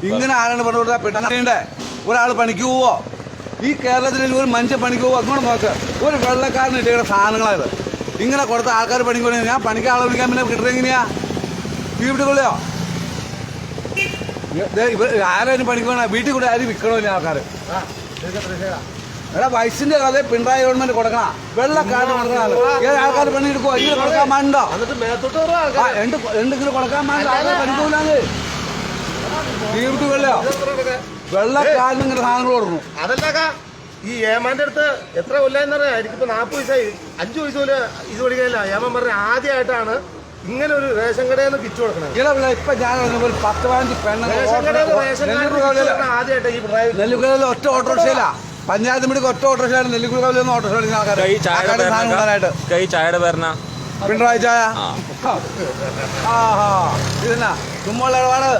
ഇങ്ങനെ ആരാണ് പറഞ്ഞു കൊടുത്താൽ പെട്ടെന്നേ ഒരാൾ പണിക്ക് പോവോ? ഈ കേരളത്തിൽ ഒരു മനുഷ്യൻ പണിക്ക് പോവോ? അങ്ങോട്ട് നോക്ക്, ഒരു വെള്ളക്കാരന് ഇട്ടേക്കുന്ന സാധനങ്ങളായത്. ഇങ്ങനെ കൊടുത്ത ആൾക്കാർ പണിക്ക് പോയി ഞാൻ പണിക്ക് ആളെ വിളിക്കാൻ പിന്നെ കിട്ടുന്നത് എങ്ങനെയാ? വീട്ടുകൊള്ളിയോ? ആരും പണിക്ക് പോകണ വീട്ടിൽ കൂടെ ആരും വിൽക്കണമില്ല ആൾക്കാർ. എടാ വയസ്സിന്റെ കഥ പിണറായി ഗവൺമെന്റ് കൊടുക്കണ വെള്ളക്കാരന് കൊടുക്കണ ആൾക്കാർ പണി എടുക്കുവോ? ഇങ്ങനെ കൊടുക്കാൻ വേണ്ടോ? എന്തെങ്കിലും കൊടുക്കാൻ വേണ്ട ആൾക്കാർ പണിക്കൂലാന്ന് വീട്ടുകൊള്ളിയോ? വെള്ളക്കാരന് ഇങ്ങനെ സാധനങ്ങൾ കൊടുക്കുന്നു. അതല്ല ഈ ഏമാന്റെ അടുത്ത് എത്ര കൊല്ലാന്നറിയാം, എനിക്കിപ്പോ 40 വയസ്സായി, 5 വയസ്സ് പോലും ഇത് പഠിക്കാനില്ല. ഏമാൻ പറഞ്ഞ ആദ്യമായിട്ടാണ് ഇങ്ങനെ ഒരു റേഷൻ കടയിൽ നിന്ന് പിച്ചു കൊടുക്കണത്. ഇപ്പൊ ഞാൻ ഒരു 10-15 പെണ്ണുങ്ങൾ ആദ്യമായിട്ട് ഈ പിണറായി നെല്ലിക്കുഴയിൽ ഒറ്റ ഓട്ടോറിക്ഷയില്ല, പഞ്ചായത്ത് മെഡിക്ക് ഒറ്റ ഓട്ടോറിക്ഷയാണ് നെല്ലിക്കുഴയിൽ നിന്ന് ഓട്ടോറിക്ഷ ഓടിക്കുന്ന ആൾക്കാർ. ചായയുടെ പേരണ പിണറായി ചായ. ഇതെന്നാ ചുമ്മാ ഇടപാട്.